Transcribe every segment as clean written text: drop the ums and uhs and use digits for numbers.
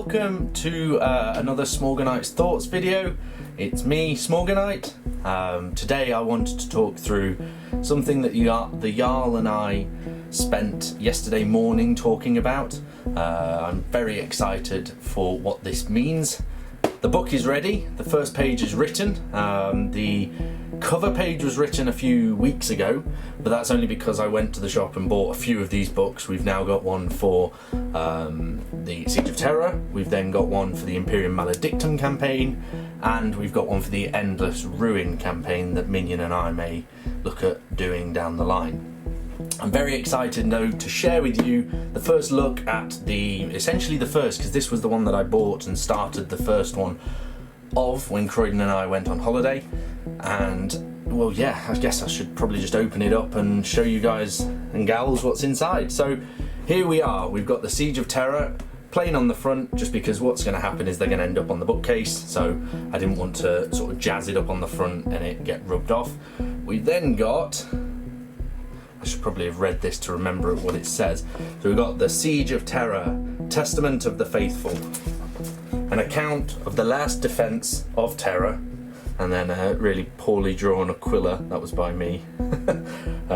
welcome to another Smaugonite's Thoughts video. It's me, Smaugonite. Today I wanted to talk through something that the Jarl and I spent yesterday morning talking about. I'm very excited for what this means. The book is ready, the first page is written, the cover page was written a few weeks ago, but that's only because I went to the shop and bought a few of these books. We've now got one for the Siege of Terra, we've then got one for the Imperial Maledictum campaign, and we've got one for the Endless Ruin campaign that Minion and I may look at doing down the line. I'm very excited though to share with you the first look at essentially the first, because this was the one that I bought and started the first one of when Croydon and I went on holiday. And well, yeah, I guess I should probably just open it up and show you guys and gals what's inside. So here we are, we've got the Siege of Terra plain on the front, just because what's going to happen is they're going to end up on the bookcase, so I didn't want to sort of jazz it up on the front and it get rubbed off. We then got, I should probably have read this to remember what it says. So we've got the Siege of Terra, Testament of the Faithful, an account of the last defense of Terra, and then a really poorly drawn Aquila, that was by me,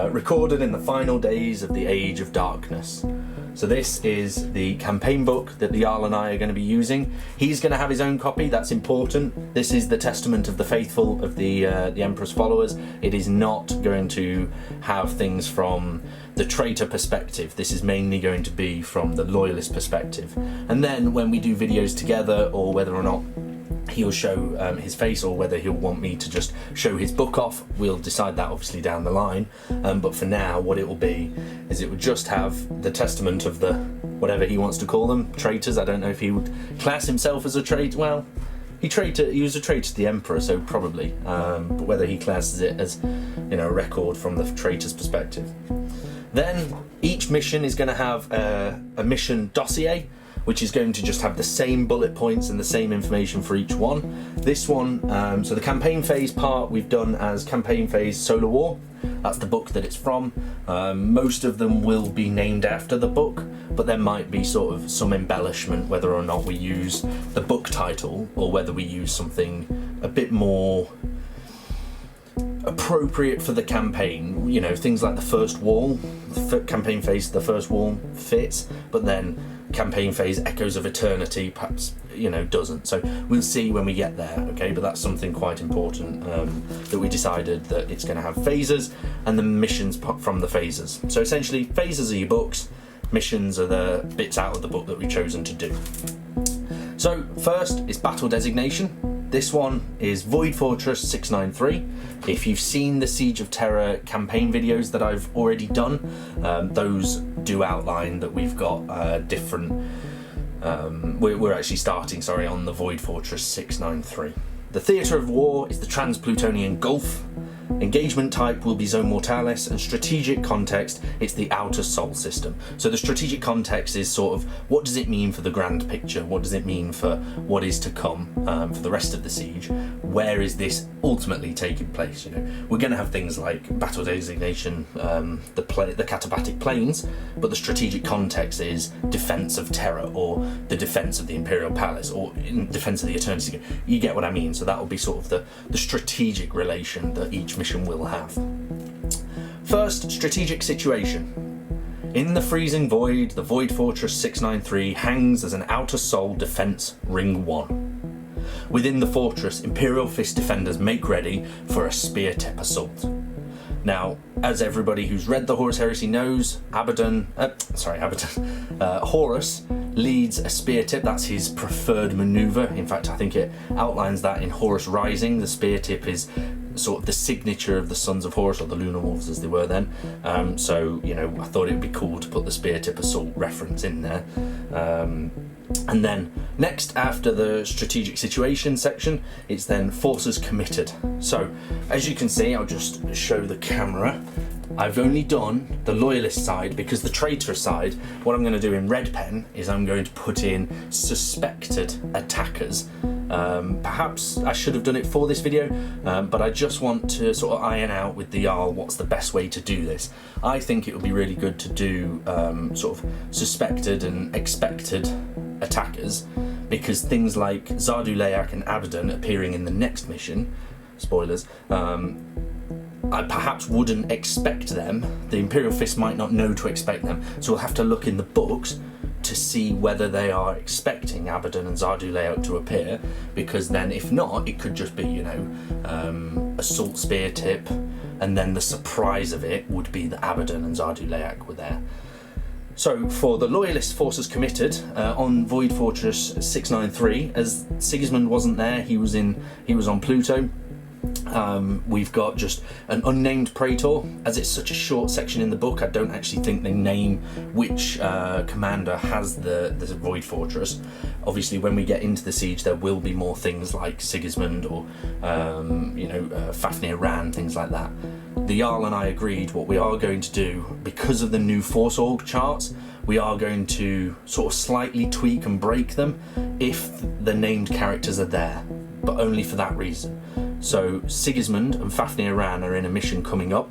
recorded in the final days of the Age of Darkness. So this is the campaign book that the Jarl and I are going to be using. He's going to have his own copy, that's important. This is the Testament of the Faithful of the Emperor's followers. It is not going to have things from the traitor perspective. This is mainly going to be from the loyalist perspective. And then when we do videos together, or whether or not he'll show his face or whether he'll want me to just show his book off, we'll decide that obviously down the line. But for now, what it will be is it would just have the testament of the, whatever he wants to call them, traitors. I don't know if he would class himself as a traitor. Well, he was a traitor to the Emperor, so probably. But whether he classes it as, you know, a record from the traitor's perspective. Then each mission is going to have a mission dossier, which is going to just have the same bullet points and the same information for each one. This one, so the campaign phase part we've done as campaign phase Solar War. That's the book that it's from. Most of them will be named after the book, but there might be sort of some embellishment whether or not we use the book title or whether we use something a bit more appropriate for the campaign. You know, things like the first wall, campaign phase, the first wall fits, but then campaign phase Echoes of Eternity perhaps, you know, doesn't. So we'll see when we get there, okay? But that's something quite important, that we decided that it's going to have phases and the missions from the phases. So essentially, phases are your books, missions are the bits out of the book that we've chosen to do. So first is battle designation. This one is Void Fortress 693. If you've seen the Siege of Terra campaign videos that I've already done, those do outline that we've got different, we're actually starting, on the Void Fortress 693. The Theatre of War is the Trans-Plutonian Gulf. Engagement type will be Zone Mortalis, and strategic context, it's the Outer Sol system. So the strategic context is sort of, what does it mean for the grand picture? What does it mean for what is to come for the rest of the siege? Where is this ultimately taking place? You know, we're going to have things like battle designation, the Katabatic Plains, but the strategic context is defense of Terra, or the defense of the Imperial Palace, or in defense of the Eternity. You get what I mean? So that will be sort of the strategic relation that each mission will have. First, strategic situation. In the freezing void, the Void Fortress 693 hangs as an outer sol defense ring 1. Within the fortress, Imperial Fist defenders make ready for a Speartip Assault. Now, as everybody who's read the Horus Heresy knows, Horus leads a spear tip. That's his preferred maneuver. In fact, I think it outlines that in Horus Rising. The spear tip is sort of the signature of the Sons of Horus, or the Lunar Wolves as they were then. So, you know, I thought it would be cool to put the Speartip Assault reference in there. And then next, after the strategic situation section, it's then forces committed. So as you can see, I'll just show the camera. I've only done the loyalist side, because the traitor side, what I'm going to do in red pen is I'm going to put in suspected attackers. Perhaps I should have done it for this video, but I just want to sort of iron out with the Jarl what's the best way to do this. I think it would be really good to do sort of suspected and expected attackers, because things like Zardu Layak and Abaddon appearing in the next mission, spoilers, I perhaps wouldn't expect them. The Imperial Fist might not know to expect them, so we'll have to look in the books to see whether they are expecting Abaddon and Zardu Layak to appear, because then if not, it could just be, you know, Assault Speartip, and then the surprise of it would be that Abaddon and Zardu Layak were there. So for the Loyalist forces committed on Void Fortress 693, as Sigismund wasn't there, he was on Pluto. We've got just an unnamed Praetor. As it's such a short section in the book, I don't actually think they name which commander has the Void Fortress. Obviously, when we get into the siege, there will be more things like Sigismund or Fafnir Ran, things like that. The Jarl and I agreed what we are going to do, because of the new Force Org charts, we are going to sort of slightly tweak and break them if the named characters are there, but only for that reason. So Sigismund and Fafnir Ran are in a mission coming up.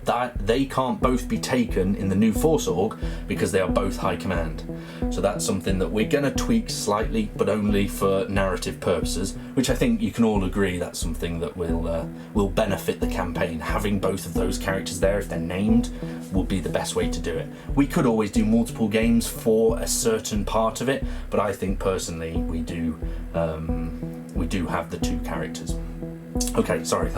That they can't both be taken in the new Force Org because they are both high command. So that's something that we're going to tweak slightly, but only for narrative purposes, which I think you can all agree that's something that will benefit the campaign. Having both of those characters there, if they're named, will be the best way to do it. We could always do multiple games for a certain part of it, but I think personally we do have the two characters. Okay, sorry,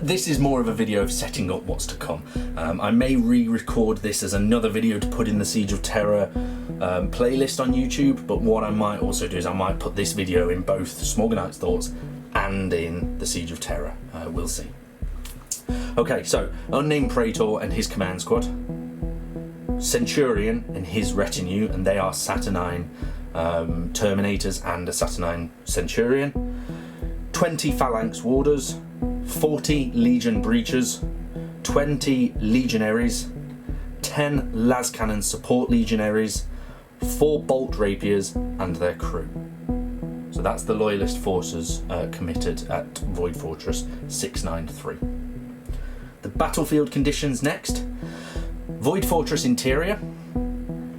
this is more of a video of setting up what's to come. I may re-record this as another video to put in the Siege of Terra playlist on YouTube, but what I might also do is I might put this video in both Smaugonite's thoughts and in the Siege of Terra. We'll see. Okay, so unnamed Praetor and his command squad, Centurion and his retinue, and they are Saturnine Terminators and a Saturnine Centurion, 20 Phalanx Warders, 40 Legion Breachers, 20 Legionaries, 10 Lascannon Support Legionaries, 4 Bolt Rapiers and their crew. So that's the Loyalist forces committed at Void Fortress 693. The battlefield conditions next. Void Fortress interior.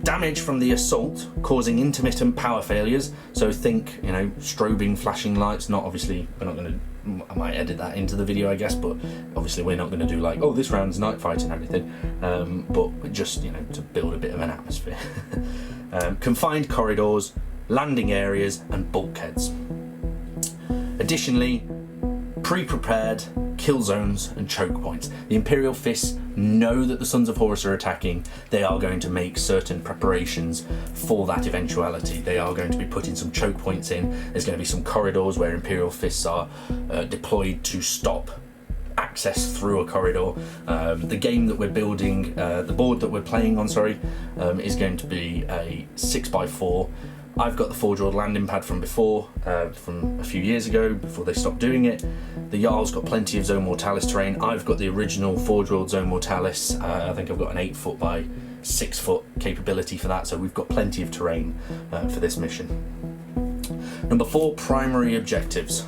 Damage from the assault causing intermittent power failures. So think, you know, strobing, flashing lights. Not obviously, we're not going to, I might edit that into the video, I guess, but obviously we're not going to do like, oh, this round's night fight and everything. But just, you know, to build a bit of an atmosphere. Confined corridors, landing areas, and bulkheads. Additionally, pre-prepared kill zones and choke points. The Imperial Fists know that the Sons of Horus are attacking. They are going to make certain preparations for that eventuality. They are going to be putting some choke points in. There's going to be some corridors where Imperial Fists are deployed to stop access through a corridor. The game that we're building, the board that we're playing on, is going to be a 6x4. I've got the Forge World landing pad from before, from a few years ago, before they stopped doing it. The Jarl's got plenty of Zone Mortalis terrain. I've got the original Forge World Zone Mortalis. I think I've got an 8 foot by 6 foot capability for that, so we've got plenty of terrain for this mission. Number 4, primary objectives.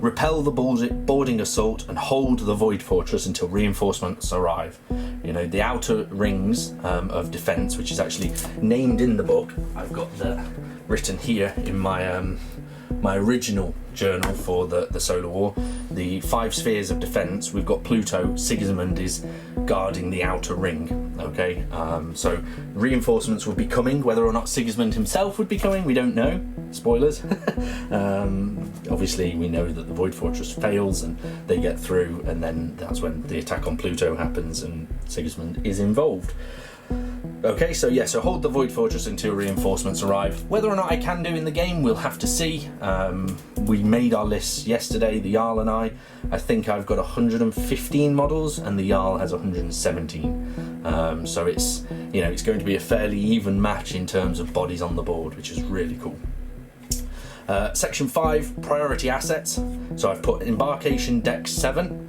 Repel the boarding assault and hold the Void Fortress until reinforcements arrive. You know, the outer rings of defense, which is actually named in the book. I've got that written here in my my original journal for the Solar War. The 5 spheres of defense. We've got Pluto. Sigismund is guarding the outer ring. Okay, so reinforcements would be coming. Whether or not Sigismund himself would be coming, we don't know. Spoilers. Obviously, we know that the Void Fortress fails and they get through, and then that's when the attack on Pluto happens and Sigismund is involved. Okay, so yeah, so hold the Void Fortress until reinforcements arrive. Whether or not I can do in the game, we'll have to see. We made our lists yesterday, the Jarl and I. I think I've got 115 models and the Jarl has 117. So it's, you know, it's going to be a fairly even match in terms of bodies on the board, which is really cool. Section 5, priority assets. So I've put embarkation deck 7.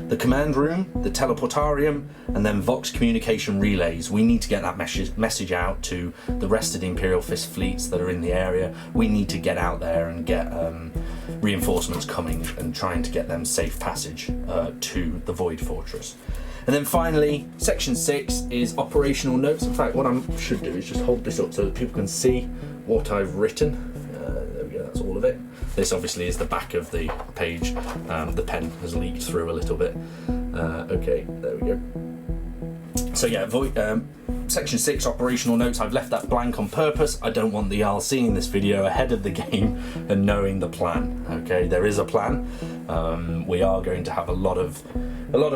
The command room, the teleportarium, and then Vox communication relays. We need to get that message out to the rest of the Imperial Fist fleets that are in the area. We need to get out there and get reinforcements coming and trying to get them safe passage to the Void Fortress. And then finally, section 6 is operational notes. In fact, what I should do is just hold this up so that people can see what I've written. There we go, that's all of it. This obviously is the back of the page. The pen has leaked through a little bit. Okay, there we go. So yeah, Section 6, operational notes, I've left that blank on purpose. I don't want the Jarl seeing this video ahead of the game and knowing the plan. Okay, there is a plan. We are going to have a lot of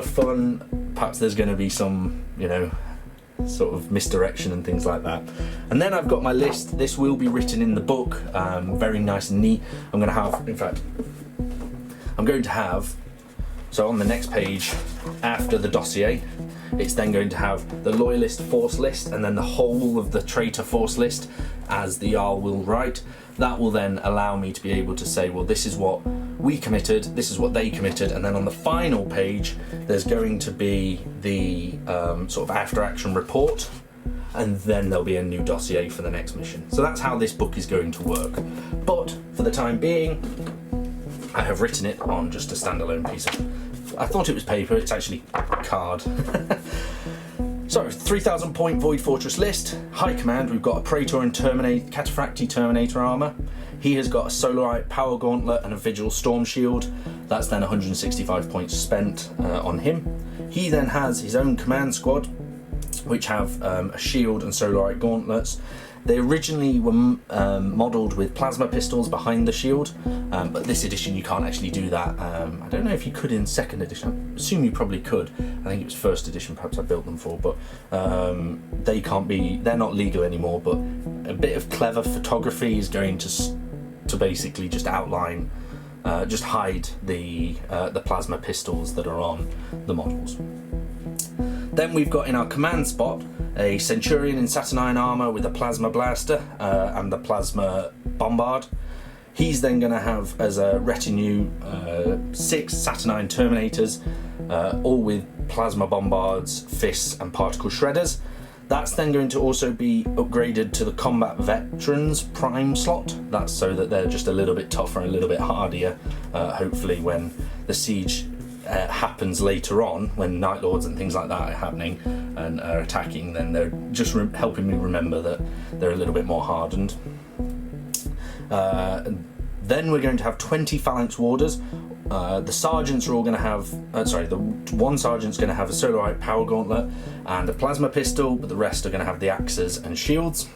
fun. Perhaps there's going to be some, you know, sort of misdirection and things like that. And then I've got my list. This will be written in the book, very nice and neat. I'm going to have, in fact, so on the next page, after the dossier, it's then going to have the loyalist force list and then the whole of the traitor force list, as the Jarl will write. That will then allow me to be able to say, well, this is what we committed, this is what they committed, and then on the final page there's going to be the sort of after action report, and then there'll be a new dossier for the next mission. So that's how this book is going to work. But for the time being, I have written it on just a standalone piece of, I thought it was paper, it's actually card. So, 3,000 point Void Fortress list. High command, we've got a Praetor and Cataphracti Terminator armour. He has got a Solarite Power Gauntlet and a Vigil Storm Shield. That's then 165 points spent on him. He then has his own command squad, which have a shield and Solarite gauntlets. They originally were modelled with plasma pistols behind the shield, but this edition you can't actually do that. I don't know if you could in second edition. I assume you probably could. I think it was first edition, perhaps I built them for, but they can't be, they're not legal anymore, but a bit of clever photography is going to basically just outline, just hide the plasma pistols that are on the models. Then we've got in our command spot a Centurion in Saturnine armour with a Plasma Blaster and the Plasma Bombard. He's then going to have as a retinue 6 Saturnine Terminators, all with Plasma Bombards, Fists and Particle Shredders. That's then going to also be upgraded to the Combat Veterans Prime slot. That's so that they're just a little bit tougher and a little bit hardier, hopefully when the siege happens later on, when Night Lords and things like that are happening and are attacking, then they're just helping me remember that they're a little bit more hardened. Then we're going to have 20 Phalanx Warders. The sergeants are all going to have, the one sergeant's going to have a Solarite Power Gauntlet and a Plasma Pistol, but the rest are going to have the axes and shields.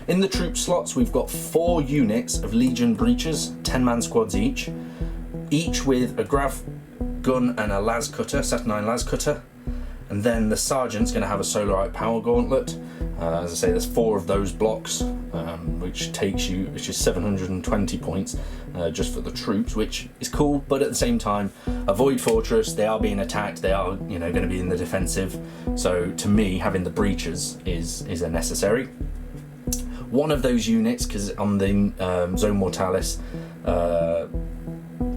In the troop slots, we've got 4 units of Legion Breachers, 10-man squads each with a Grav gun and a Las Cutter, Saturnine Las Cutter, and then the sergeant's going to have a Solarite Power Gauntlet. As I say, there's 4 of those blocks, which is 720 points just for the troops, which is cool. But at the same time, a Void Fortress, they are being attacked, they are going to be in the defensive. So to me, having the breachers is a necessary. One of those units, because on the Zone Mortalis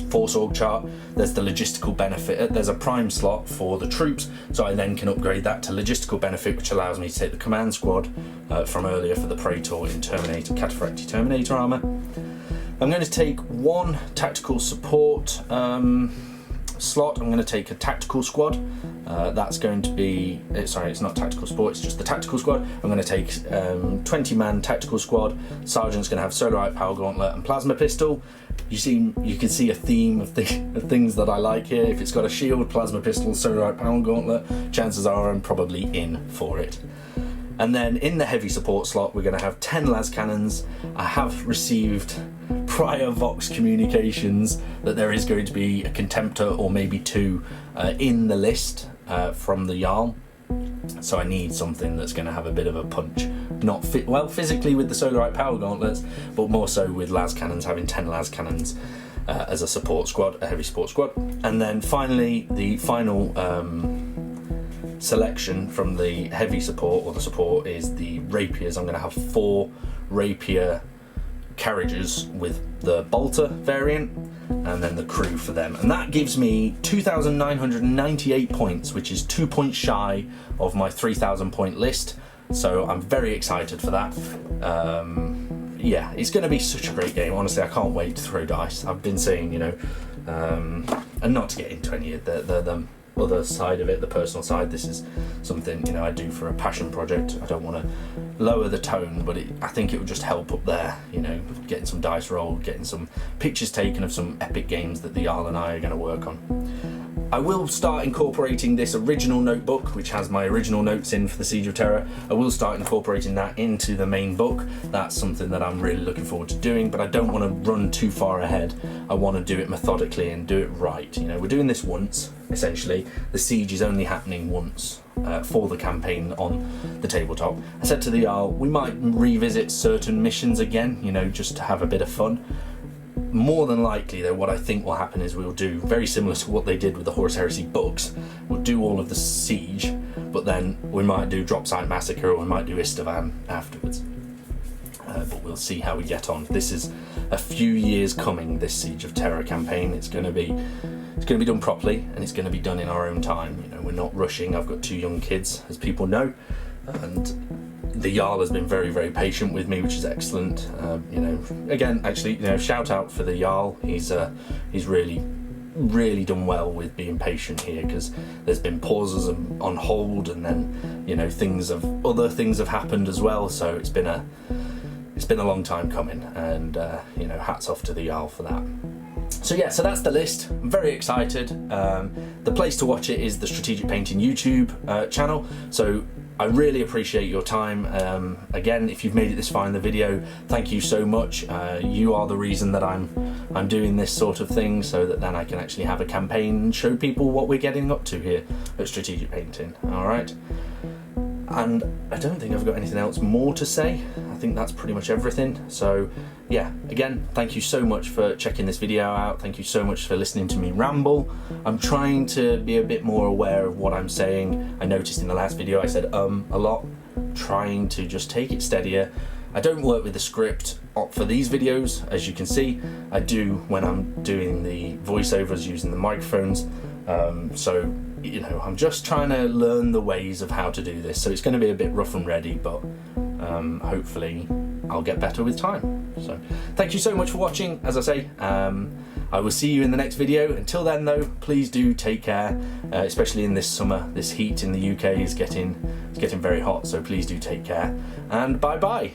Force Org chart, there's the logistical benefit. There's a prime slot for the troops, so I then can upgrade that to logistical benefit, which allows me to take the command squad from earlier for the Praetor in Cataphracti Terminator armour. I'm going to take 1 tactical support slot. I'm going to take a tactical squad. That's going to be, sorry, it's not tactical support, it's just the tactical squad. I'm going to take 20-man tactical squad. Sergeant's going to have Solarite Power Gauntlet and Plasma Pistol. You can see a theme of things that I like here. If it's got a shield, Plasma Pistol, Solarite Power Gauntlet, chances are I'm probably in for it. And then in the heavy support slot, we're going to have 10 las cannons. I have received prior Vox communications that there is going to be a Contemptor or maybe 2 in the list from the Jarl. So I need something that's going to have a bit of a punch. Not fit well physically with the Solarite Power Gauntlets, but more so with las cannons, having 10 las cannons as a support squad, a heavy support squad. And then finally, the final selection from the heavy support, or the support, is the rapiers. I'm going to have 4 rapier carriages with the bolter variant, and then the crew for them, and that gives me 2,998 points, which is 2 points shy of my 3,000 point list. So I'm very excited for that. Yeah, it's going to be such a great game. Honestly, I can't wait to throw dice. I've been saying, and not to get into any of the other side of it, the personal side. This is something, you know, I do for a passion project. I don't want to lower the tone, but I think it would just help up there, you know, getting some dice rolled, getting some pictures taken of some epic games that the Jarl and I are going to work on. I will start incorporating this original notebook, which has my original notes in for the Siege of Terra. I will start incorporating that into the main book. That's something that I'm really looking forward to doing, but I don't want to run too far ahead. I want to do it methodically and do it right. You know, we're doing this once, essentially. The siege is only happening once for the campaign on the tabletop. I said to the Jarl, we might revisit certain missions again, you know, just to have a bit of fun. More than likely, though, what I think will happen is we'll do very similar to what they did with the Horus Heresy books. We'll do all of the siege, but then we might do Drop Site Massacre, or we might do Istvan afterwards. But we'll see how we get on. This is a few years coming, this Siege of Terra campaign. It's going to be done properly, and it's going to be done in our own time. You know, we're not rushing. I've got 2 young kids, as people know, and the Jarl has been very, very patient with me, which is excellent. You know, again, actually, you know, shout out for the Jarl. He's really done well with being patient here, because there's been pauses on hold, and then, you know, other things have happened as well. So it's been a long time coming, and you know, hats off to the Jarl for that. So yeah, so that's the list. I'm very excited. The place to watch it is the Strategic Painting YouTube channel. So I really appreciate your time. Again, if you've made it this far in the video, thank you so much. You are the reason that I'm doing this sort of thing, so that then I can actually have a campaign and show people what we're getting up to here at Strategic Painting. All right. And I don't think I've got anything else more to say. I think that's pretty much everything. So yeah, again, thank you so much for checking this video out. Thank you so much for listening to me ramble. I'm trying to be a bit more aware of what I'm saying. I noticed in the last video I said a lot. Trying to just take it steadier. I don't work with the script for these videos, as you can see. I do when I'm doing the voiceovers using the microphones. So, you know, I'm just trying to learn the ways of how to do this. So it's going to be a bit rough and ready, but hopefully I'll get better with time. So thank you so much for watching. As I say, I will see you in the next video. Until then, though, please do take care, especially in this summer. This heat in the UK is getting very hot, so please do take care, and bye bye.